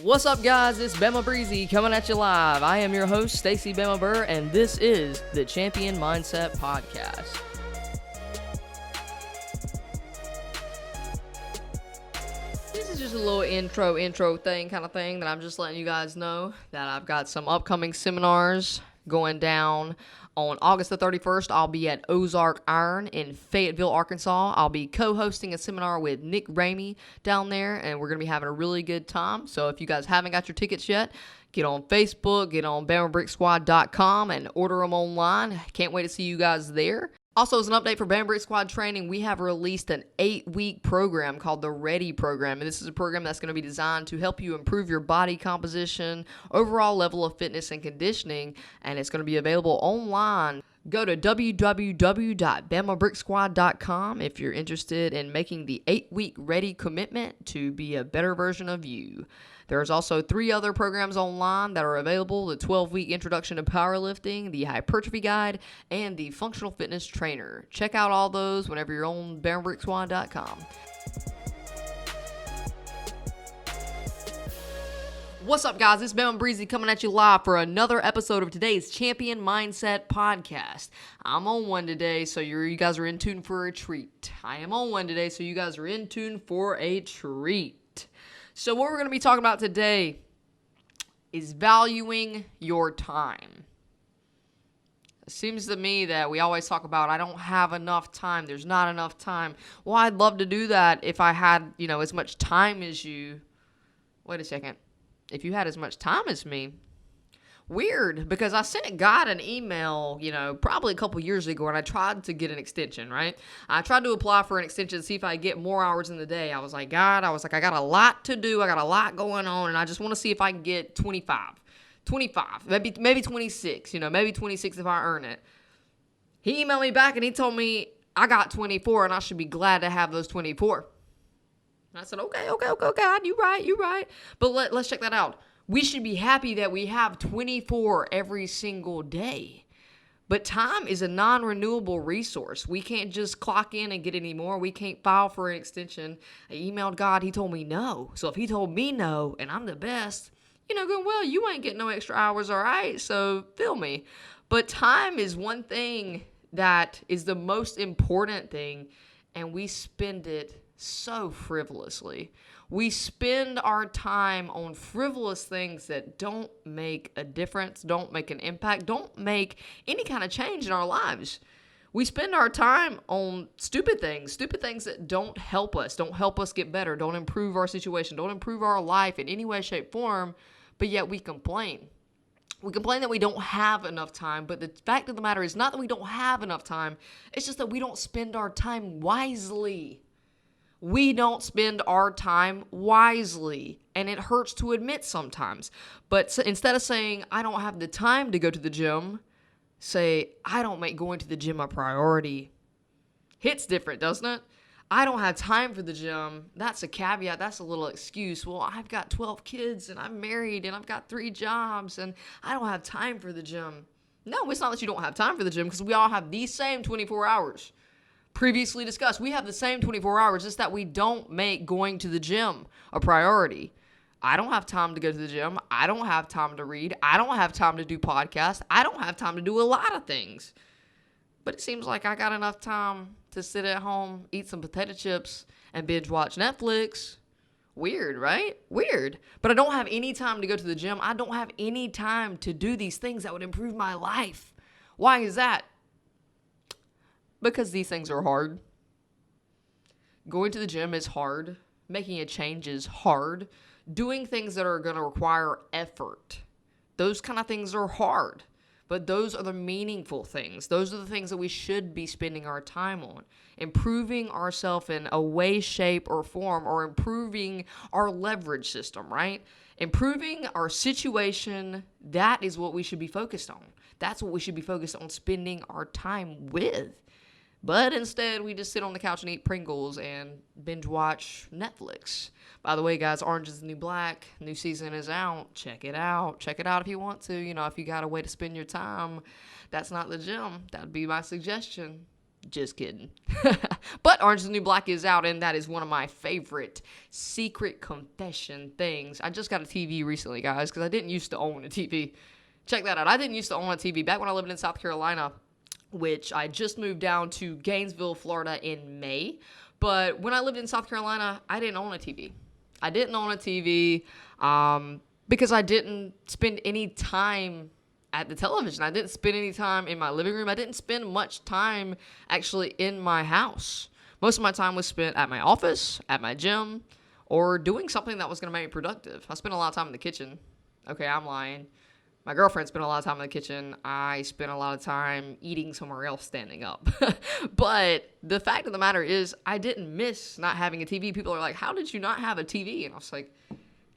What's up, guys? It's Bama Breezy coming at you live. I am your host, Stacy Bama Burr, and this is the Champion Mindset Podcast. This is just a little intro thing kind of thing that I'm just letting you guys know that I've got some upcoming seminars going down. On August the 31st, I'll be at Ozark Iron in Fayetteville, Arkansas. I'll be co-hosting a seminar with Nick Ramey down there, and we're going to be having a really good time. So if you guys haven't got your tickets yet, get on Facebook, get on BamaBrickSquad.com, and order them online. Can't wait to see you guys there. Also, as an update for Bama Brick Squad training, we have released an 8-week program called the Ready Program. And this is a program that's going to be designed to help you improve your body composition, overall level of fitness and conditioning, and it's going to be available online. Go to www.bamabricksquad.com if you're interested in making the 8-week Ready commitment to be a better version of you. There's also 3 other programs online that are available: the 12-week Introduction to Powerlifting, the Hypertrophy Guide, and the Functional Fitness Trainer. Check out all those whenever you're on BamaBrickSquad.com. What's up, guys? It's Bama Breezy coming at you live for another episode of today's Champion Mindset Podcast. I'm on one today, so you guys are in tune for a treat. I am on one today, so you guys are in tune for a treat. So what we're going to be talking about today is valuing your time. It seems to me that we always talk about, I don't have enough time, there's not enough time. Well, I'd love to do that if I had, as much time as you. Wait a second. If you had as much time as me. Weird, because I sent God an email, probably a couple years ago, and I tried to get an extension, right? I tried to apply for an extension to see if I get more hours in the day. I was like, God, I got a lot to do. I got a lot going on, and I just want to see if I can get 25, maybe 26, maybe 26 if I earn it. He emailed me back, and he told me I got 24, and I should be glad to have those 24. And I said, okay, God, you right. But let's check that out. We should be happy that we have 24 every single day. But time is a non-renewable resource. We can't just clock in and get any more. We can't file for an extension. I emailed God. He told me no. So if he told me no and I'm the best, going, well, you ain't getting no extra hours, all right? So fill me. But time is one thing that is the most important thing, and we spend it so frivolously. We spend our time on frivolous things that don't make a difference, don't make an impact, don't make any kind of change in our lives. We spend our time on stupid things that don't help us get better, don't improve our situation, don't improve our life in any way, shape, form, but yet we complain. We complain that we don't have enough time, but the fact of the matter is not that we don't have enough time, it's just that we don't spend our time wisely. We don't spend our time wisely, and it hurts to admit sometimes. But instead of saying, I don't have the time to go to the gym, say, I don't make going to the gym a priority. Hits different, doesn't it? I don't have time for the gym. That's a caveat. That's a little excuse. Well, I've got 12 kids, and I'm married, and I've got 3 jobs, and I don't have time for the gym. No, it's not that you don't have time for the gym, because we all have these same 24 hours. Previously discussed, we have the same 24 hours, just that we don't make going to the gym a priority. I don't have time to go to the gym. I don't have time to read. I don't have time to do podcasts. I don't have time to do a lot of things. But it seems like I got enough time to sit at home, eat some potato chips, and binge watch Netflix. Weird, right? Weird. But I don't have any time to go to the gym. I don't have any time to do these things that would improve my life. Why is that? Because these things are hard. Going to the gym is hard. Making a change is hard. Doing things that are going to require effort, those kind of things are hard. But those are the meaningful things. Those are the things that we should be spending our time on. Improving ourselves in a way, shape, or form, or improving our leverage system, right? Improving our situation, that is what we should be focused on. That's what we should be focused on spending our time with. But instead, we just sit on the couch and eat Pringles and binge watch Netflix. By the way, guys, Orange is the New Black. New season is out. Check it out. Check it out if you want to. If you got a way to spend your time, that's not the gym. That would be my suggestion. Just kidding. But Orange is the New Black is out, and that is one of my favorite secret confession things. I just got a TV recently, guys, because I didn't used to own a TV. Check that out. I didn't used to own a TV back when I lived in South Carolina, which I just moved down to Gainesville, Florida in May. But when I lived in South Carolina, I didn't own a TV. I didn't own a TV because I didn't spend any time at the television. I didn't spend any time in my living room. I didn't spend much time actually in my house. Most of my time was spent at my office, at my gym, or doing something that was going to make me productive. I spent a lot of time in the kitchen. Okay, I'm lying. My girlfriend spent a lot of time in the kitchen. I spent a lot of time eating somewhere else standing up. But the fact of the matter is, I didn't miss not having a TV. People are like, how did you not have a TV? And I was like,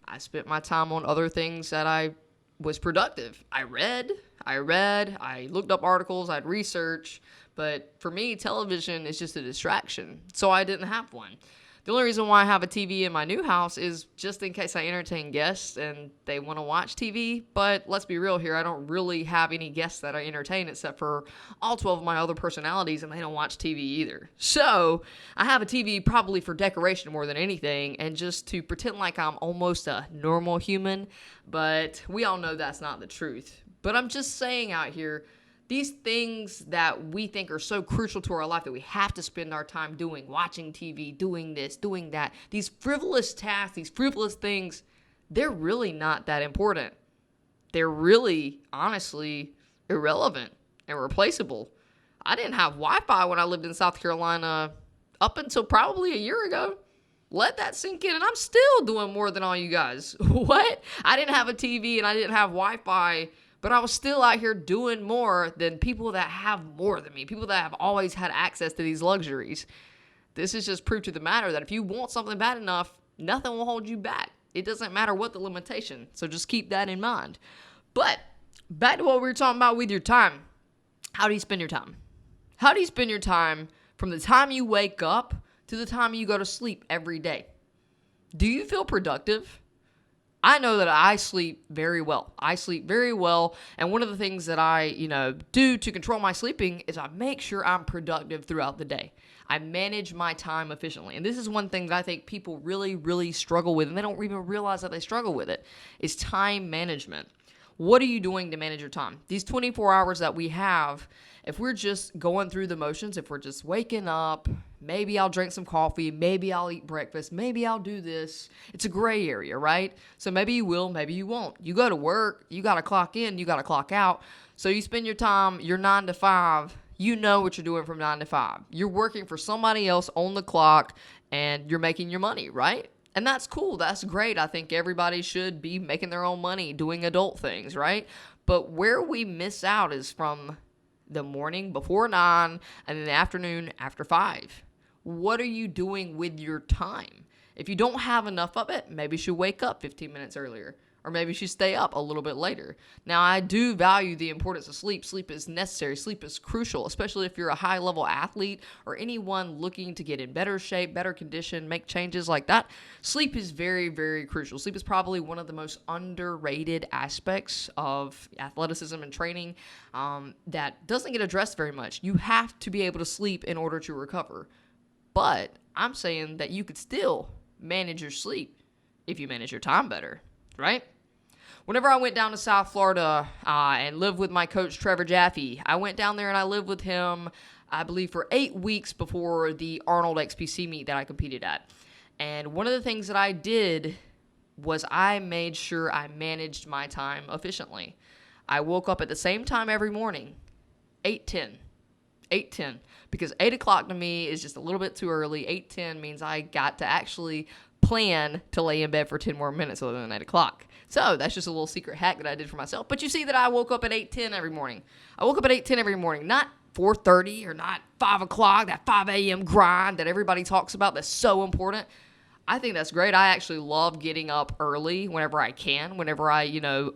I spent my time on other things that I was productive. I read, I looked up articles, I'd research. But for me, television is just a distraction. So I didn't have one. The only reason why I have a TV in my new house is just in case I entertain guests and they want to watch TV. But let's be real here. I don't really have any guests that I entertain except for all 12 of my other personalities, and they don't watch TV either. So I have a TV probably for decoration more than anything and just to pretend like I'm almost a normal human. But we all know that's not the truth. But I'm just saying out here, these things that we think are so crucial to our life that we have to spend our time doing, watching TV, doing this, doing that, these frivolous tasks, these frivolous things, they're really not that important. They're really, honestly, irrelevant and replaceable. I didn't have Wi-Fi when I lived in South Carolina up until probably a year ago. Let that sink in, and I'm still doing more than all you guys. What? I didn't have a TV and I didn't have Wi-Fi, but I was still out here doing more than people that have more than me, people that have always had access to these luxuries. This is just proof to the matter that if you want something bad enough, nothing will hold you back. It doesn't matter what the limitation, so just keep that in mind. But back to what we were talking about with your time. How do you spend your time? How do you spend your time from the time you wake up to the time you go to sleep every day? Do you feel productive? I know that I sleep very well. I sleep very well, and one of the things that I, do to control my sleeping is I make sure I'm productive throughout the day. I manage my time efficiently, and this is one thing that I think people really, really struggle with, and they don't even realize that they struggle with it, is time management. What are you doing to manage your time? These 24 hours that we have, if we're just going through the motions, if we're just waking up, maybe I'll drink some coffee, maybe I'll eat breakfast, maybe I'll do this. It's a gray area, right? So maybe you will, maybe you won't. You go to work, you got to clock in, you got to clock out. So you spend your time, your 9 to 5, you know what you're doing from 9 to 5. You're working for somebody else on the clock, and you're making your money, right? And that's cool. That's great. I think everybody should be making their own money, doing adult things, right? But where we miss out is from the morning before 9 and then the afternoon after 5. What are you doing with your time? If you don't have enough of it, maybe you should wake up 15 minutes earlier, or maybe you should stay up a little bit later. Now, I do value the importance of sleep. Sleep is necessary. Sleep is crucial, especially if you're a high-level athlete or anyone looking to get in better shape, better condition, make changes like that. Sleep is very, very crucial. Sleep is probably one of the most underrated aspects of athleticism and training that doesn't get addressed very much. You have to be able to sleep in order to recover. But I'm saying that you could still manage your sleep if you manage your time better, right? Whenever I went down to South Florida and lived with my coach, Trevor Jaffe, I went down there and I lived with him, I believe, for 8 weeks before the Arnold XPC meet that I competed at. And one of the things that I did was I made sure I managed my time efficiently. I woke up at the same time every morning, 8:10. 8:10, because 8 o'clock to me is just a little bit too early. 8:10 means I got to actually plan to lay in bed for 10 more minutes other than 8 o'clock. So that's just a little secret hack that I did for myself. But you see that I woke up at 8:10 every morning. I woke up at 8:10 every morning, not 4:30 or not 5 o'clock, that 5 a.m. grind that everybody talks about that's so important. I think that's great. I actually love getting up early whenever I can. Whenever I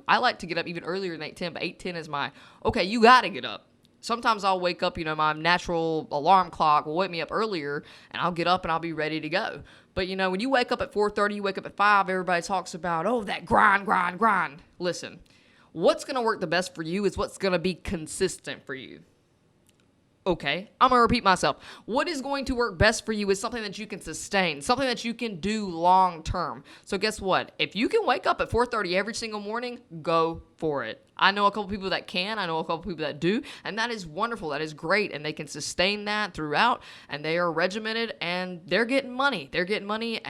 like to get up even earlier than 8:10, but 8:10 is my, okay, you got to get up. Sometimes I'll wake up, my natural alarm clock will wake me up earlier, and I'll get up and I'll be ready to go. But, when you wake up at 4:30, you wake up at 5, everybody talks about, that grind. Listen, what's going to work the best for you is what's going to be consistent for you. Okay, I'm going to repeat myself. What is going to work best for you is something that you can sustain, something that you can do long term. So guess what? If you can wake up at 4:30 every single morning, go for it. I know a couple people that can. I know a couple people that do. And that is wonderful. That is great. And they can sustain that throughout. And they are regimented and they're getting money. They're getting money.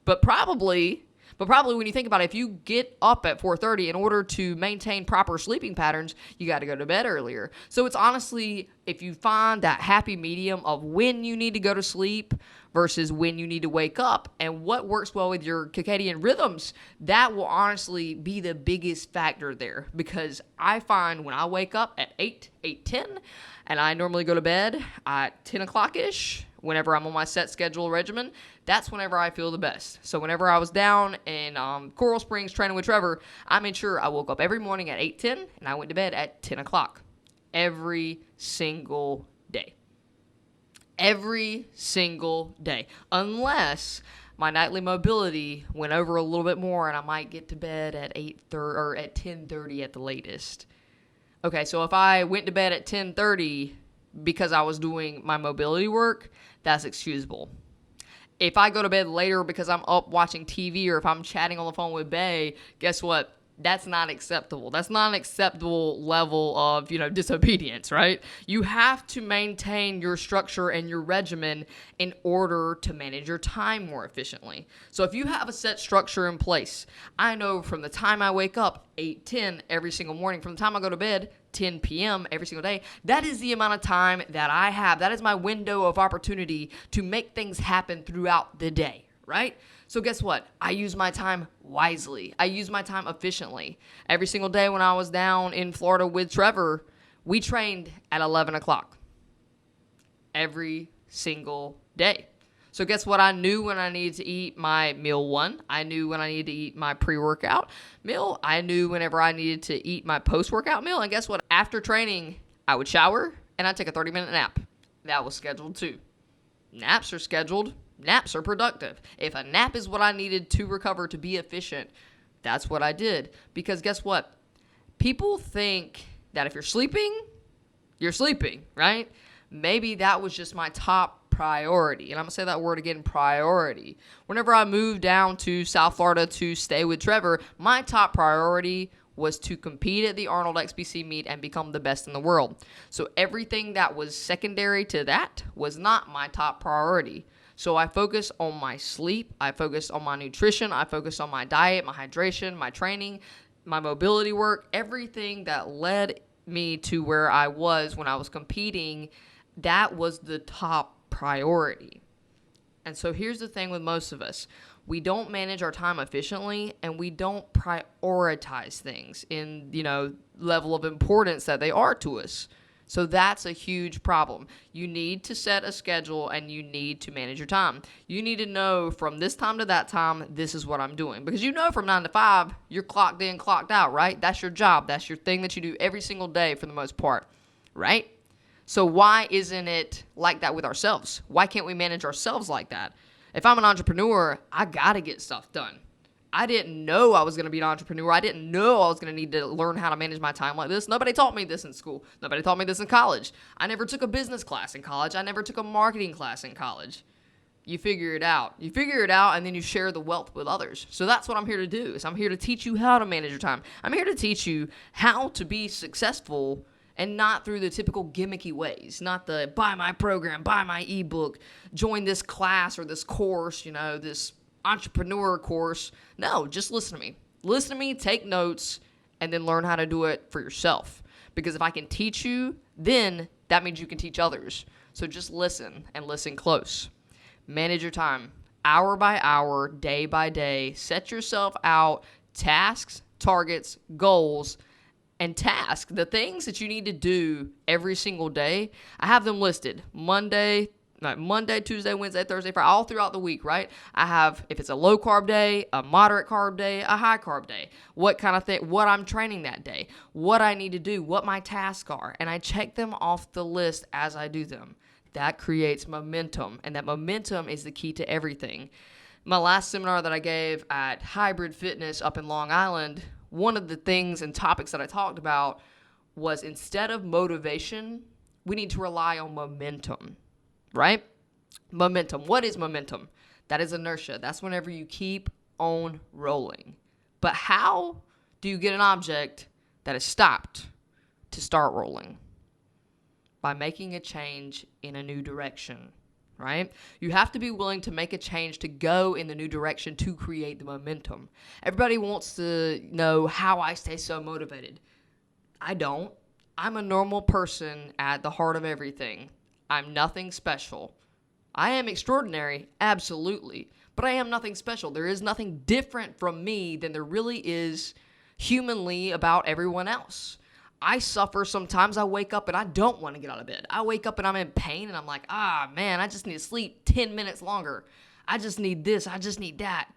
But probably when you think about it, if you get up at 4:30 in order to maintain proper sleeping patterns, you got to go to bed earlier. So it's honestly, if you find that happy medium of when you need to go to sleep versus when you need to wake up and what works well with your circadian rhythms, that will honestly be the biggest factor there. Because I find when I wake up at 8:10, and I normally go to bed at 10 o'clock-ish, whenever I'm on my set schedule regimen, that's whenever I feel the best. So whenever I was down in Coral Springs training with Trevor, I made sure I woke up every morning at 8:10 and I went to bed at 10 o'clock. Every single day. Every single day. Unless my nightly mobility went over a little bit more and I might get to bed at 8:30 or at 10:30 at the latest. Okay, so if I went to bed at 10:30 because I was doing my mobility work, that's excusable. If I go to bed later because I'm up watching TV or if I'm chatting on the phone with Bae, guess what? That's not acceptable. That's not an acceptable level of, disobedience, right? You have to maintain your structure and your regimen in order to manage your time more efficiently. So if you have a set structure in place, I know from the time I wake up, 8:10 every single morning, from the time I go to bed, 10 p.m. every single day, that is the amount of time that I have. That is my window of opportunity to make things happen throughout the day, right? So guess what? I use my time wisely. I use my time efficiently. Every single day when I was down in Florida with Trevor, we trained at 11 o'clock. Every single day. So guess what? I knew when I needed to eat my meal one. I knew when I needed to eat my pre-workout meal. I knew whenever I needed to eat my post-workout meal. And guess what? After training, I would shower and I'd take a 30-minute nap. That was scheduled too. Naps are scheduled. Naps are productive. If a nap is what I needed to recover to be efficient, that's what I did. Because guess what? People think that if you're sleeping, right? Maybe that was just my top priority. And I'm going to say that word again, priority. Whenever I moved down to South Florida to stay with Trevor, my top priority was to compete at the Arnold XBC meet and become the best in the world. So everything that was secondary to that was not my top priority. So I focused on my sleep, I focused on my nutrition, I focused on my diet, my hydration, my training, my mobility work, everything that led me to where I was when I was competing, that was the top priority. And so here's the thing with most of us. We don't manage our time efficiently and we don't prioritize things in, level of importance that they are to us. So that's a huge problem. You need to set a schedule and you need to manage your time. You need to know from this time to that time, this is what I'm doing. Because from 9 to 5, you're clocked in, clocked out, right? That's your job. That's your thing that you do every single day for the most part, right? So why isn't it like that with ourselves? Why can't we manage ourselves like that? If I'm an entrepreneur, I got to get stuff done. I didn't know I was going to be an entrepreneur. I didn't know I was going to need to learn how to manage my time like this. Nobody taught me this in school. Nobody taught me this in college. I never took a business class in college. I never took a marketing class in college. You figure it out. You figure it out, and then you share the wealth with others. So that's what I'm here to do, is I'm here to teach you how to manage your time. I'm here to teach you how to be successful and not through the typical gimmicky ways. Not the buy my program, buy my ebook, join this class or this course, this entrepreneur course. No, just listen to me. Listen to me, take notes, and then learn how to do it for yourself. Because if I can teach you, then that means you can teach others. So just listen and listen close. Manage your time hour by hour, day by day. Set yourself out tasks, targets, goals, and task the things that you need to do every single day. I have them listed Monday, Tuesday, Wednesday, Thursday, Friday, all throughout the week, right? I have, if it's a low carb day, a moderate carb day, a high carb day, what kind of thing, what I'm training that day, what I need to do, what my tasks are, and I check them off the list as I do them. That creates momentum, and that momentum is the key to everything. My last seminar that I gave at Hybrid Fitness up in Long Island, one of the things and topics that I talked about was instead of motivation, we need to rely on momentum, right? Momentum. What is momentum? That is inertia. That's whenever you keep on rolling. But how do you get an object that is stopped to start rolling? By making a change in a new direction, right? You have to be willing to make a change to go in the new direction to create the momentum. Everybody wants to know how I stay so motivated. I don't. I'm a normal person at the heart of everything. I'm nothing special. I am extraordinary, absolutely, but I am nothing special. There is nothing different from me than there really is humanly about everyone else. I suffer sometimes. I wake up and I don't want to get out of bed. I wake up and I'm in pain and I'm like, man, I just need to sleep 10 minutes longer. I just need this. I just need that.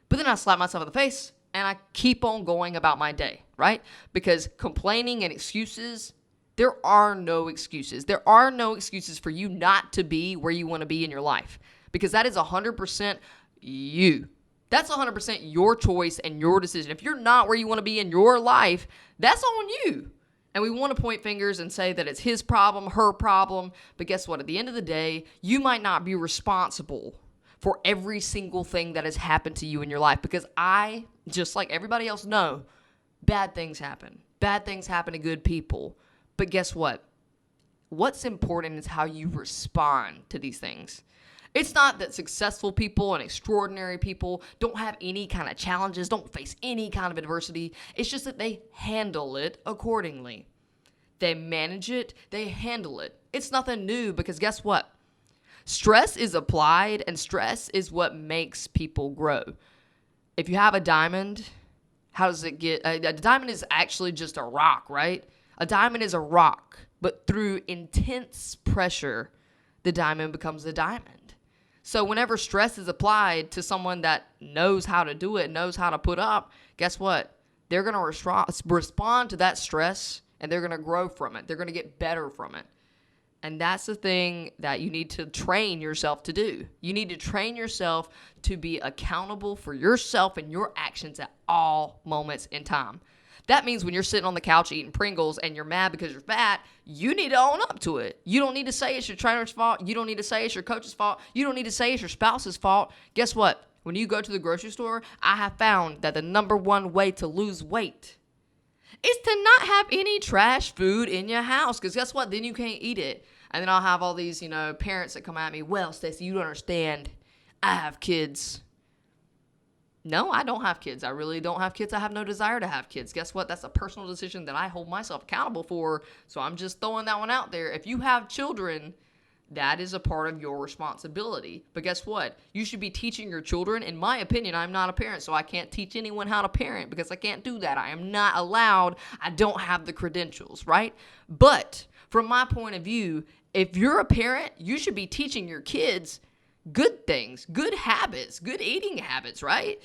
But then I slap myself in the face and I keep on going about my day, right? Because complaining and excuses, there are no excuses. There are no excuses for you not to be where you want to be in your life. Because that is 100% you. That's 100% your choice and your decision. If you're not where you want to be in your life, that's on you. And we want to point fingers and say that it's his problem, her problem. But guess what? At the end of the day, you might not be responsible for every single thing that has happened to you in your life. Because I, just like everybody else, know bad things happen. Bad things happen to good people. But guess what? What's important is how you respond to these things. It's not that successful people and extraordinary people don't have any kind of challenges, don't face any kind of adversity. It's just that they handle it accordingly. They manage it, they handle it. It's nothing new because guess what? Stress is applied and stress is what makes people grow. If you have a diamond, how does it get? A diamond is actually just a rock, right? A diamond is a rock, but through intense pressure, the diamond becomes a diamond. So whenever stress is applied to someone that knows how to do it, knows how to put up, guess what? They're going to respond to that stress and they're going to grow from it. They're going to get better from it. And that's the thing that you need to train yourself to do. You need to train yourself to be accountable for yourself and your actions at all moments in time. That means when you're sitting on the couch eating Pringles and you're mad because you're fat, you need to own up to it. You don't need to say it's your trainer's fault. You don't need to say it's your coach's fault. You don't need to say it's your spouse's fault. Guess what? When you go to the grocery store, I have found that the number one way to lose weight is to not have any trash food in your house. Because guess what? Then you can't eat it. And then I'll have all these, parents that come at me. Well, Stacey, you don't understand. I have kids. No, I don't have kids. I really don't have kids. I have no desire to have kids. Guess what? That's a personal decision that I hold myself accountable for. So I'm just throwing that one out there. If you have children, that is a part of your responsibility. But guess what? You should be teaching your children. In my opinion, I'm not a parent, so I can't teach anyone how to parent because I can't do that. I am not allowed. I don't have the credentials, right? But from my point of view, if you're a parent, you should be teaching your kids good things, good habits, good eating habits, right?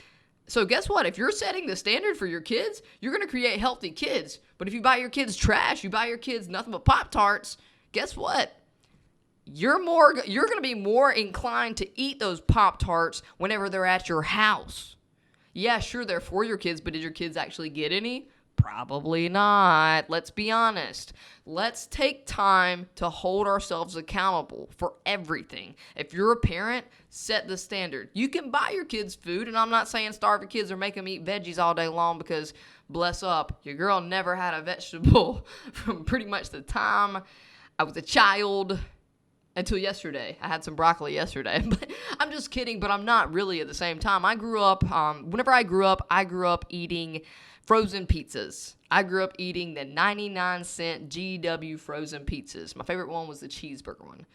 So guess what? If you're setting the standard for your kids, you're going to create healthy kids. But if you buy your kids trash, you buy your kids nothing but Pop-Tarts, guess what? You're going to be more inclined to eat those Pop-Tarts whenever they're at your house. Yeah, sure, they're for your kids, but did your kids actually get any? Probably not. Let's be honest. Let's take time to hold ourselves accountable for everything. If you're a parent, set the standard. You can buy your kids food, and I'm not saying starve your kids or make them eat veggies all day long because, bless up, your girl never had a vegetable from pretty much the time I was a child until yesterday. I had some broccoli yesterday. But I'm just kidding, but I'm not really at the same time. I grew up, whenever I grew up eating frozen pizzas. I grew up eating the 99-cent GW frozen pizzas. My favorite one was the cheeseburger one.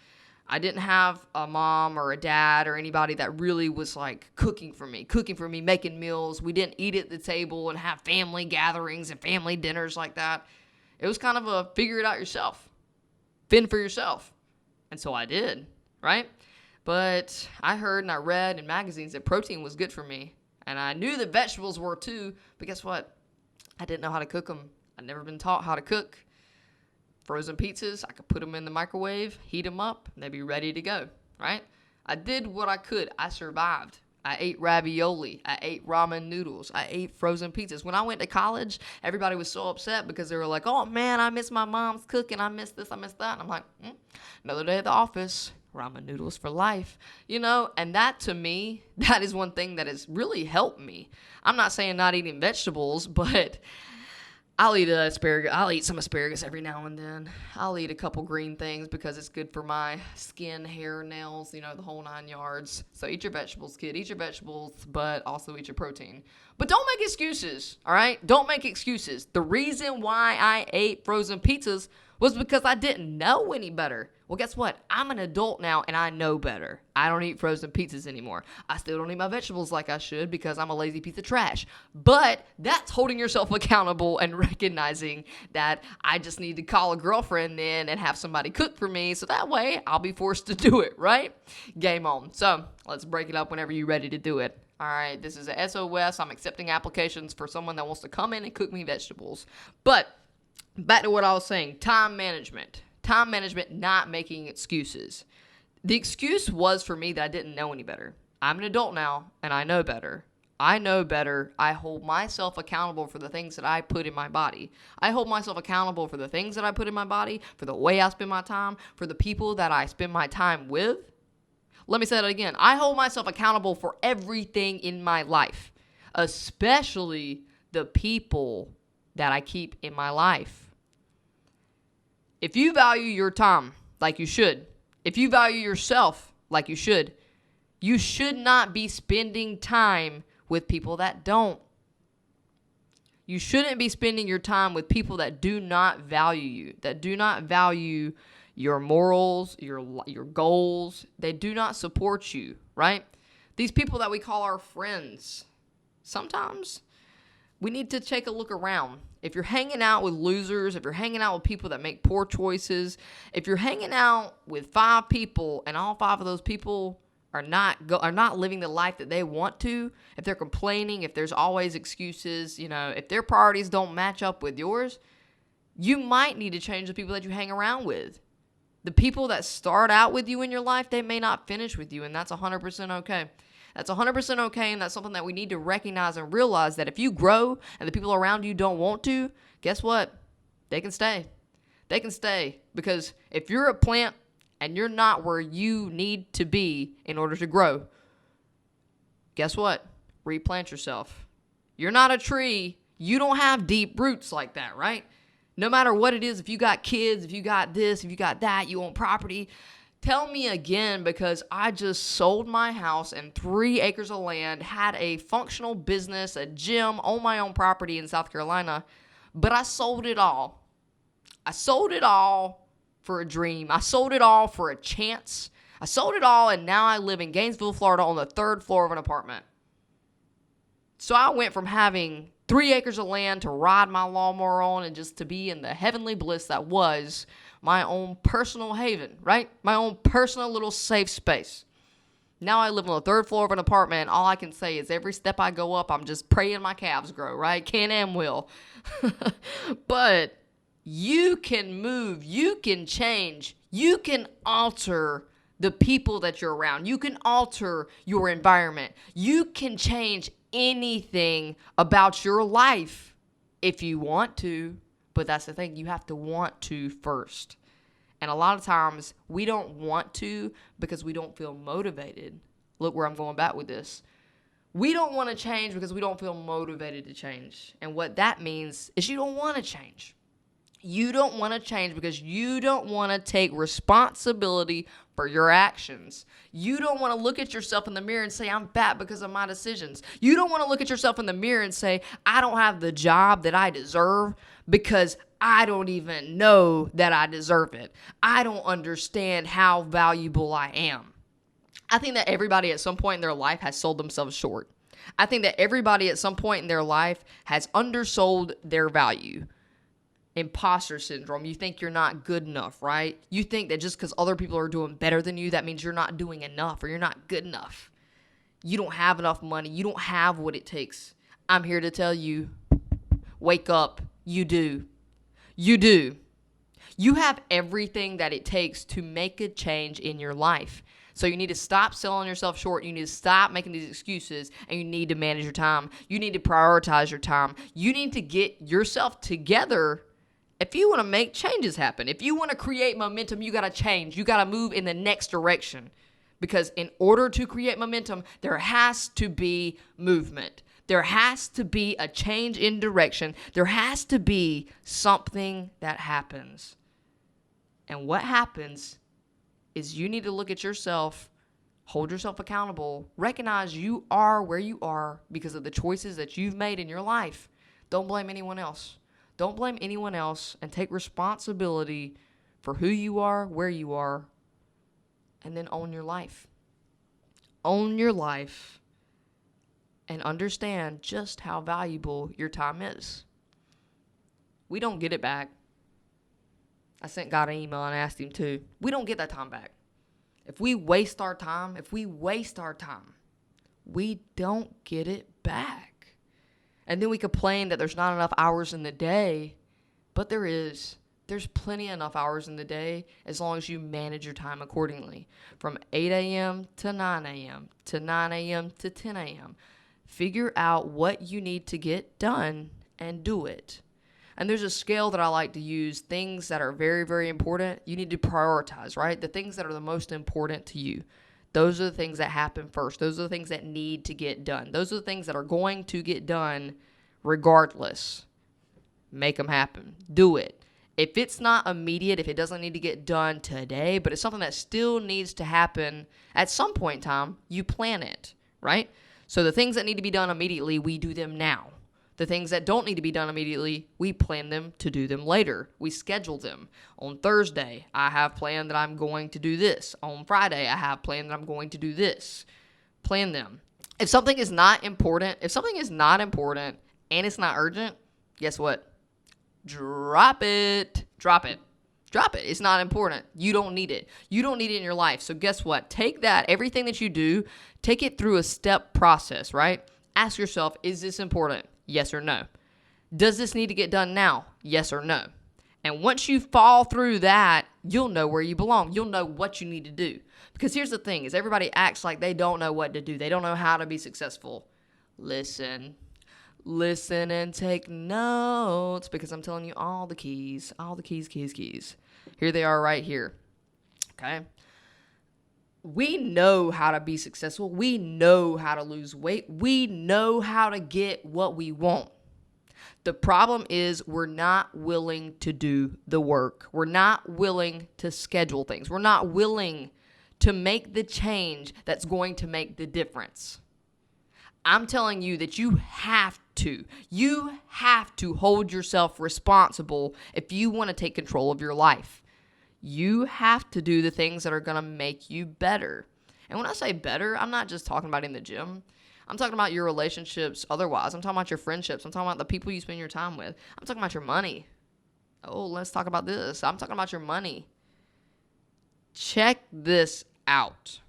I didn't have a mom or a dad or anybody that really was like cooking for me, making meals. We didn't eat at the table and have family gatherings and family dinners like that. It was kind of a figure it out yourself, fend for yourself. And so I did, right? But I heard and I read in magazines that protein was good for me. And I knew that vegetables were too, but guess what? I didn't know how to cook them. I'd never been taught how to cook. Frozen pizzas, I could put them in the microwave, heat them up, and they'd be ready to go, right? I did what I could. I survived. I ate ravioli. I ate ramen noodles. I ate frozen pizzas. When I went to college, everybody was so upset because they were like, oh man, I miss my mom's cooking. I miss this, I miss that. And I'm like, another day at the office. Ramen noodles for life, and that to me, that is one thing that has really helped me. I'm not saying not eating vegetables, but I'll eat asparagus. I'll eat some asparagus every now and then. I'll eat a couple green things because it's good for my skin, hair, nails, the whole 9 yards. So eat your vegetables, kid. Eat your vegetables, but also eat your protein. But don't make excuses, all right? Don't make excuses. The reason why I ate frozen pizzas was because I didn't know any better. Well, guess what? I'm an adult now, and I know better. I don't eat frozen pizzas anymore. I still don't eat my vegetables like I should because I'm a lazy piece of trash. But that's holding yourself accountable and recognizing that I just need to call a girlfriend then and have somebody cook for me, so that way I'll be forced to do it, right? Game on. So let's break it up whenever you're ready to do it. All right, this is a SOS. I'm accepting applications for someone that wants to come in and cook me vegetables. But back to what I was saying, time management. Time management, not making excuses. The excuse was for me that I didn't know any better. I'm an adult now, and I know better. I know better. I hold myself accountable for the things that I put in my body. I hold myself accountable for the things that I put in my body, for the way I spend my time, for the people that I spend my time with. Let me say that again. I hold myself accountable for everything in my life, especially the people that I keep in my life. If you value your time like you should, if you value yourself like you should not be spending time with people that don't. You shouldn't be spending your time with people that do not value you, that do not value your morals, your goals. They do not support you, right? These people that we call our friends, sometimes we need to take a look around. If you're hanging out with losers, if you're hanging out with people that make poor choices, if you're hanging out with 5 people and all 5 of those people are not living the life that they want to, if they're complaining, if there's always excuses, if their priorities don't match up with yours, you might need to change the people that you hang around with. The people that start out with you in your life, they may not finish with you, and that's 100% okay. That's 100% okay, and that's something that we need to recognize and realize that if you grow and the people around you don't want to, guess what? They can stay. They can stay, because if you're a plant and you're not where you need to be in order to grow, guess what? Replant yourself. You're not a tree. You don't have deep roots like that, right? No matter what it is, if you got kids, if you got this, if you got that, you own property, tell me again, because I just sold my house and 3 acres of land, had a functional business, a gym on my own property in South Carolina, but I sold it all. I sold it all for a dream. I sold it all for a chance. I sold it all, and now I live in Gainesville, Florida on the 3rd floor of an apartment. So I went from having 3 acres of land to ride my lawnmower on and just to be in the heavenly bliss that was my own personal haven, right? My own personal little safe space. Now I live on the 3rd floor of an apartment, and all I can say is every step I go up, I'm just praying my calves grow, right? Can and will. But you can move, you can change, you can alter the people that you're around. You can alter your environment. You can change anything about your life if you want to. But that's the thing, you have to want to first. And a lot of times we don't want to because we don't feel motivated. Look where I'm going back with this. We don't want to change because we don't feel motivated to change. And what that means is you don't want to change. You don't want to change because you don't want to take responsibility for your actions. You don't want to look at yourself in the mirror and say, I'm fat because of my decisions. You don't want to look at yourself in the mirror and say, I don't have the job that I deserve because I don't even know that I deserve it. I don't understand how valuable I am. I think that everybody at some point in their life has sold themselves short. I think that everybody at some point in their life has undersold their value. Imposter syndrome. You think you're not good enough, right? You think that just because other people are doing better than you, that means you're not doing enough or you're not good enough. You don't have enough money. You don't have what it takes. I'm here to tell you, wake up. You do. You do. You have everything that it takes to make a change in your life. So you need to stop selling yourself short. You need to stop making these excuses, and you need to manage your time. You need to prioritize your time. You need to get yourself together if you want to make changes happen. If you want to create momentum, you got to change. You got to move in the next direction. Because in order to create momentum, there has to be movement. There has to be a change in direction. There has to be something that happens. And what happens is you need to look at yourself, hold yourself accountable, recognize you are where you are because of the choices that you've made in your life. Don't blame anyone else. Don't blame anyone else, and take responsibility for who you are, where you are, and then own your life. Own your life and understand just how valuable your time is. We don't get it back. I sent God an email and asked him to. We don't get that time back. If we waste our time, we don't get it back. And then we complain that there's not enough hours in the day, but there is. There's plenty enough hours in the day as long as you manage your time accordingly. From 8 a.m. to 9 a.m. to 9 a.m. to 10 a.m. Figure out what you need to get done and do it. And there's a scale that I like to use. Things that are very, very important, you need to prioritize, right? The things that are the most important to you. Those are the things that happen first. Those are the things that need to get done. Those are the things that are going to get done regardless. Make them happen. Do it. If it's not immediate, if it doesn't need to get done today, but it's something that still needs to happen at some point in time, you plan it, right? So the things that need to be done immediately, we do them now. The things that don't need to be done immediately, we plan them to do them later. We schedule them. On Thursday, I have planned that I'm going to do this. On Friday, I have planned that I'm going to do this. Plan them. If something is not important and it's not urgent, guess what? Drop it. It's not important. You don't need it. You don't need it in your life. So guess what? Take that, everything that you do, take it through a step process, right? Ask yourself, is this important? Yes or no. Does this need to get done now? Yes or no. And once you fall through that, you'll know where you belong. You'll know what you need to do. Because here's the thing, is everybody acts like they don't know what to do. They don't know how to be successful. Listen and take notes, because I'm telling you all the keys. Here they are right here. Okay? We know how to be successful. We know how to lose weight. We know how to get what we want. The problem is we're not willing to do the work. We're not willing to schedule things. We're not willing to make the change that's going to make the difference. I'm telling you that you have to hold yourself responsible if you want to take control of your life. You have to do the things that are going to make you better. And when I say better, I'm not just talking about in the gym. I'm talking about your relationships otherwise. I'm talking about your friendships. I'm talking about the people you spend your time with. I'm talking about your money. Oh, let's talk about this. I'm talking about your money. Check this out.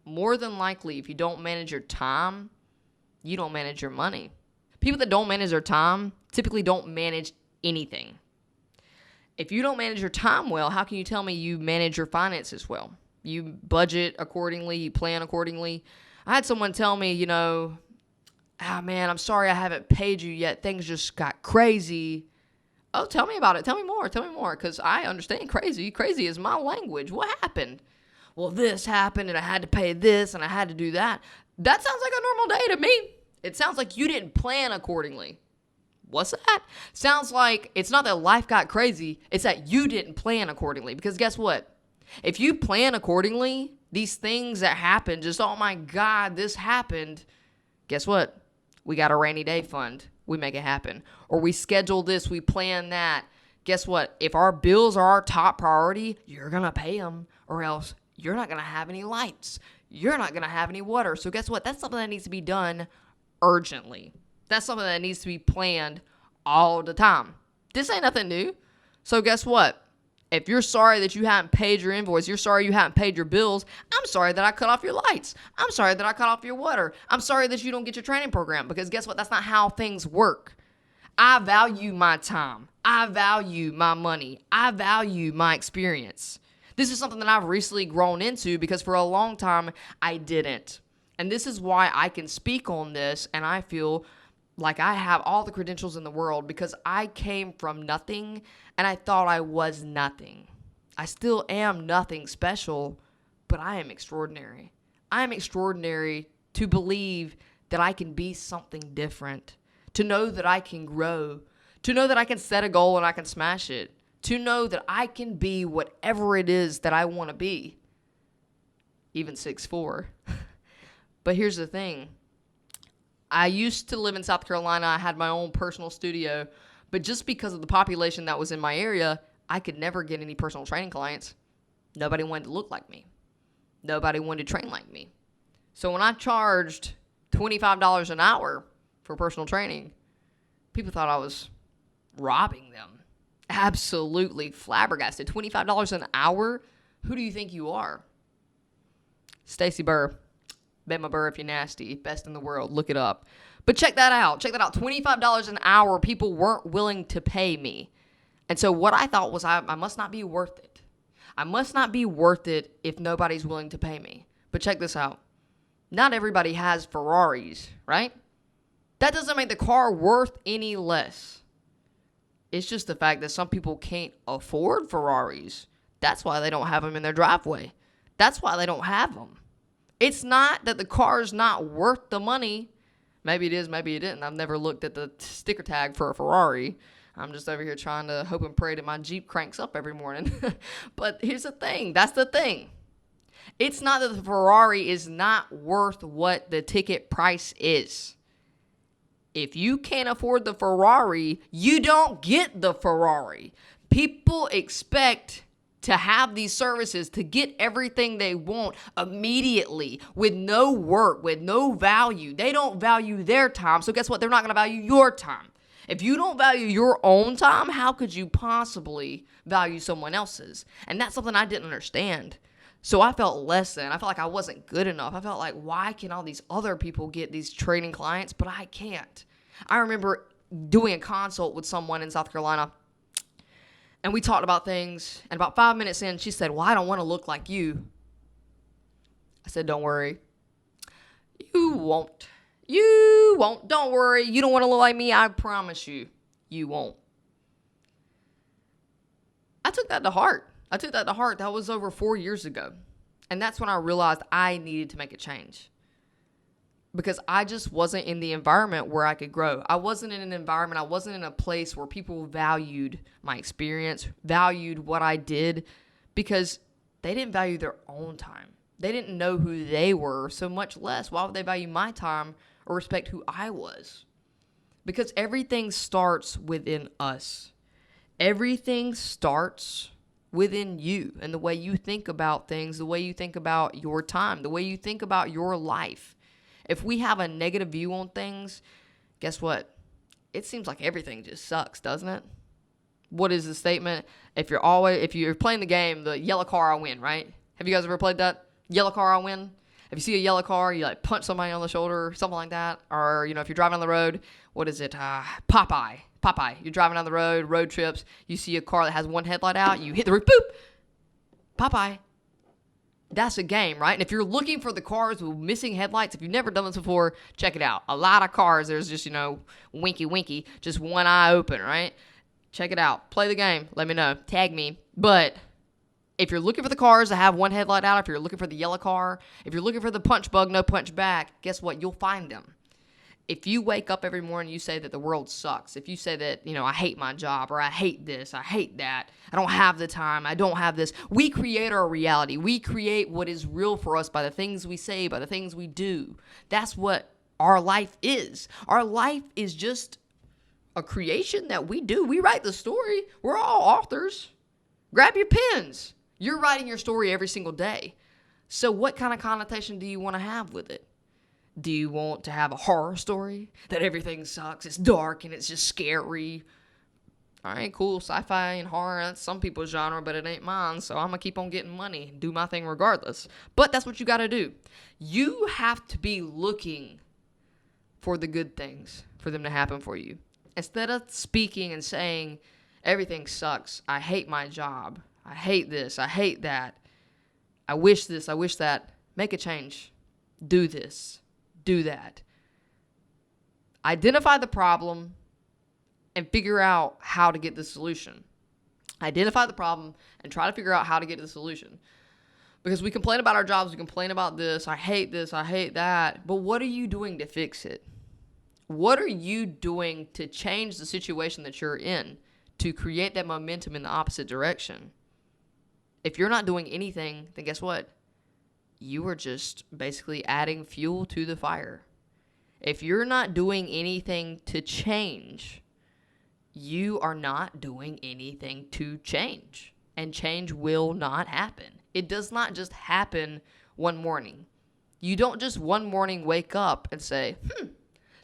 More than likely, if you don't manage your time, you don't manage your money. People that don't manage their time typically don't manage anything. If you don't manage your time well, how can you tell me you manage your finances well? You budget accordingly, you plan accordingly. I had someone tell me, man, I'm sorry I haven't paid you yet. Things just got crazy. Oh, tell me about it. Tell me more, because I understand crazy. Crazy is my language. What happened? Well, this happened, and I had to pay this, and I had to do that. That sounds like a normal day to me. It sounds like you didn't plan accordingly. What's that? Sounds like it's not that life got crazy, it's that you didn't plan accordingly. Because guess what? If you plan accordingly, these things that happen, just, oh my God, this happened. Guess what? We got a rainy day fund. We make it happen. Or we schedule this, we plan that. Guess what? If our bills are our top priority, you're going to pay them, or else you're not going to have any lights. You're not going to have any water. So guess what? That's something that needs to be done urgently. That's something that needs to be planned all the time. This ain't nothing new. So guess what? If you're sorry that you haven't paid your invoice, you're sorry you haven't paid your bills, I'm sorry that I cut off your lights. I'm sorry that I cut off your water. I'm sorry that you don't get your training program, because guess what? That's not how things work. I value my time. I value my money. I value my experience. This is something that I've recently grown into because for a long time I didn't. And this is why I can speak on this and I feel like I have all the credentials in the world because I came from nothing and I thought I was nothing. I still am nothing special, but I am extraordinary. I am extraordinary to believe that I can be something different, to know that I can grow, to know that I can set a goal and I can smash it, to know that I can be whatever it is that I want to be, even 6'4". But here's the thing. I used to live in South Carolina. I had my own personal studio, but just because of the population that was in my area, I could never get any personal training clients. Nobody wanted to look like me. Nobody wanted to train like me. So when I charged $25 an hour for personal training, people thought I was robbing them. Absolutely flabbergasted. $25 an hour? Who do you think you are? Stacy Burr. Bama Burr if you're nasty. Best in the world. Look it up. But check that out. Check that out. $25 an hour, people weren't willing to pay me. And so what I thought was I must not be worth it. I must not be worth it if nobody's willing to pay me. But check this out. Not everybody has Ferraris, right? That doesn't make the car worth any less. It's just the fact that some people can't afford Ferraris. That's why they don't have them in their driveway. That's why they don't have them. It's not that the car's not worth the money. Maybe it is, maybe it didn't. I've never looked at the sticker tag for a Ferrari. I'm just over here trying to hope and pray that my Jeep cranks up every morning. But here's the thing. That's the thing. It's not that the Ferrari is not worth what the ticket price is. If you can't afford the Ferrari, you don't get the Ferrari. People expect to have these services, to get everything they want immediately with no work, with no value. They don't value their time. So guess what? They're not going to value your time. If you don't value your own time, how could you possibly value someone else's? And that's something I didn't understand. So I felt less than. I felt like I wasn't good enough. I felt like, why can all these other people get these training clients, but I can't? I remember doing a consult with someone in South Carolina, and we talked about things, and about 5 minutes in, she said, well, I don't want to look like you. I said, don't worry. You won't. You won't. Don't worry. You don't want to look like me. I promise you, you won't. I took that to heart. That was over 4 years ago. And that's when I realized I needed to make a change. Because I just wasn't in the environment where I could grow. I wasn't in an environment, I wasn't in a place where people valued my experience, valued what I did, because they didn't value their own time. They didn't know who they were, so much less. Why would they value my time or respect who I was? Because everything starts within us. Everything starts within you and the way you think about things, the way you think about your time, the way you think about your life. If we have a negative view on things, guess what? It seems like everything just sucks, doesn't it? What is the statement? If you're playing the game, the yellow car, I win, right? Have you guys ever played that? Yellow car, I win. If you see a yellow car, you like punch somebody on the shoulder or something like that. Or, if you're driving on the road, what is it? Popeye. You're driving down the road trips. You see a car that has one headlight out. You hit the roof, boop. Popeye. That's a game, right? And if you're looking for the cars with missing headlights, if you've never done this before, check it out. A lot of cars, there's just, winky, just one eye open, right? Check it out. Play the game. Let me know. Tag me. But if you're looking for the cars that have one headlight out, if you're looking for the yellow car, if you're looking for the punch bug, no punch back, guess what? You'll find them. If you wake up every morning and you say that the world sucks, if you say that, I hate my job, or I hate this, I hate that, I don't have the time, I don't have this, we create our reality. We create what is real for us by the things we say, by the things we do. That's what our life is. Our life is just a creation that we do. We write the story. We're all authors. Grab your pens. You're writing your story every single day. So what kind of connotation do you want to have with it? Do you want to have a horror story that everything sucks, it's dark, and it's just scary? All right, cool, sci-fi and horror, that's some people's genre, but it ain't mine, so I'm going to keep on getting money and do my thing regardless. But that's what you got to do. You have to be looking for the good things for them to happen for you. Instead of speaking and saying, everything sucks, I hate my job, I hate this. I hate that. I wish this. I wish that. Make a change. Do this. Do that. Identify the problem and figure out how to get the solution. Identify the problem and try to figure out how to get to the solution. Because we complain about our jobs, we complain about this, I hate that. But what are you doing to fix it? What are you doing to change the situation that you're in, to create that momentum in the opposite direction? If you're not doing anything, then guess what? You are just basically adding fuel to the fire. If you're not doing anything to change, you are not doing anything to change. And change will not happen. It does not just happen one morning. You don't just one morning wake up and say,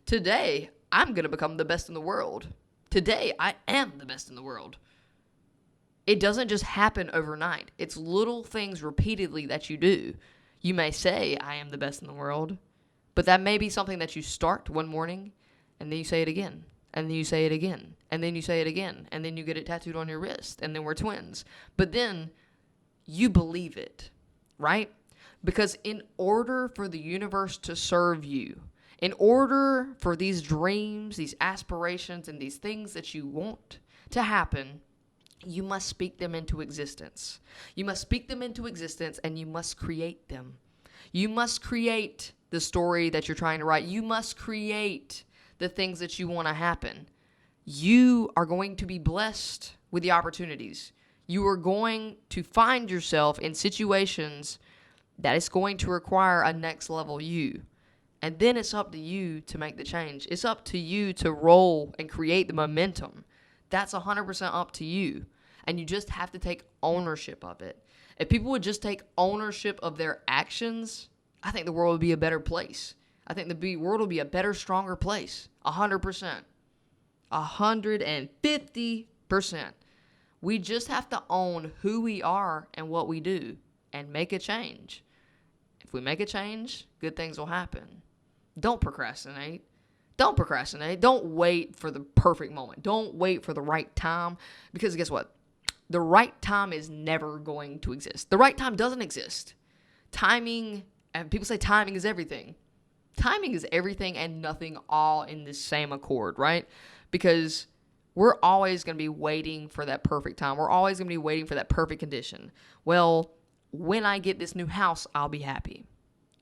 today I'm going to become the best in the world. Today I am the best in the world. It doesn't just happen overnight. It's little things repeatedly that you do. You may say, I am the best in the world, but that may be something that you start one morning, and then you say it again, and then you say it again, and then you say it again, and then you get it tattooed on your wrist, and then we're twins. But then you believe it, right? Because in order for the universe to serve you, in order for these dreams, these aspirations, and these things that you want to happen, you must speak them into existence. You must speak them into existence, and you must create them. You must create the story that you're trying to write. You must create the things that you want to happen. You are going to be blessed with the opportunities. You are going to find yourself in situations that is going to require a next level you. And then it's up to you to make the change. It's up to you to roll and create the momentum. That's 100% up to you. And you just have to take ownership of it. If people would just take ownership of their actions, I think the world would be a better place. I think the world will be a better, stronger place. 100%. 150%. We just have to own who we are and what we do and make a change. If we make a change, good things will happen. Don't procrastinate. Don't procrastinate. Don't wait for the perfect moment. Don't wait for the right time. Because guess what? The right time is never going to exist. The right time doesn't exist. Timing, and people say timing is everything. Timing is everything and nothing all in the same accord, right? Because we're always going to be waiting for that perfect time. We're always going to be waiting for that perfect condition. Well, when I get this new house, I'll be happy.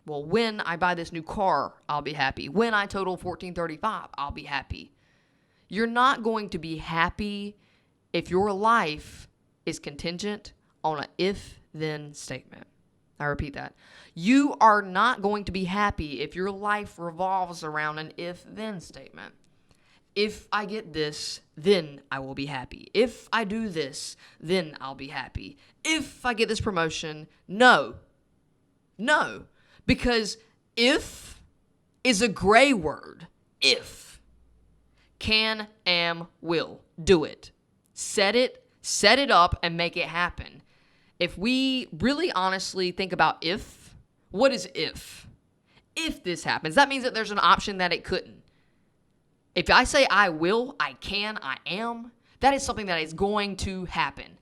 Well, when I buy this new car, I'll be happy. When I total 1435, I'll be happy. You're not going to be happy if your life is contingent on an if-then statement. I repeat that. You are not going to be happy if your life revolves around an if-then statement. If I get this, then I will be happy. If I do this, then I'll be happy. If I get this promotion, no. No. Because if is a gray word. If. Can, am, will. Do it. Set it up, and make it happen. If we really honestly think about if, what is if? If this happens, that means that there's an option that it couldn't. If I say I will, I can, I am, that is something that is going to happen.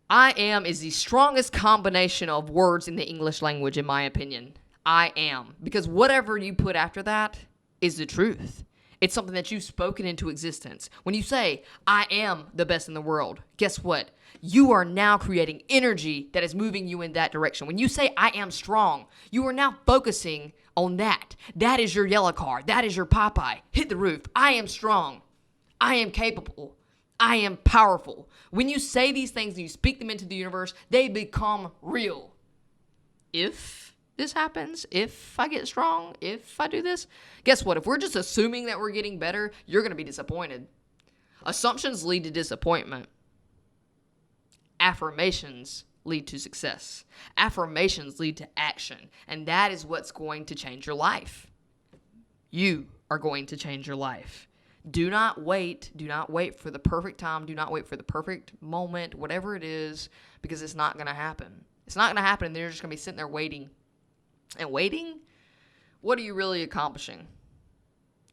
I am is the strongest combination of words in the English language, in my opinion. I am. Because whatever you put after that is the truth. It's something that you've spoken into existence. When you say, I am the best in the world, guess what? You are now creating energy that is moving you in that direction. When you say, I am strong, you are now focusing on that. That is your yellow car. That is your Popeye. Hit the roof. I am strong. I am capable. I am powerful. When you say these things and you speak them into the universe, they become real. If this happens, if I get strong, if I do this, guess what? If we're just assuming that we're getting better, you're going to be disappointed. Assumptions lead to disappointment. Affirmations lead to success. Affirmations lead to action. And that is what's going to change your life. You are going to change your life. Do not wait. Do not wait for the perfect time. Do not wait for the perfect moment, whatever it is, because it's not going to happen. It's not going to happen, and they're just going to be sitting there waiting. And waiting? What are you really accomplishing?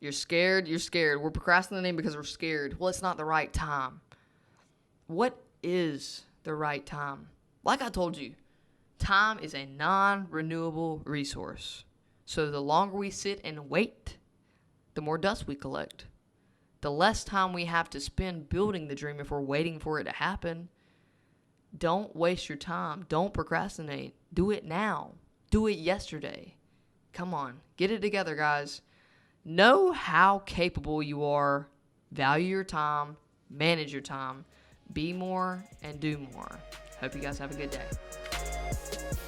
You're scared. We're procrastinating because we're scared. Well, it's not the right time. What is the the right time. Like I told you, time is a non-renewable resource. So the longer we sit and wait, the more dust we collect. The less time we have to spend building the dream if we're waiting for it to happen. Don't waste your time. Don't procrastinate. Do it now. Do it yesterday. Come on. Get it together, guys. Know how capable you are. Value your time. Manage your time. Be more and do more. Hope you guys have a good day.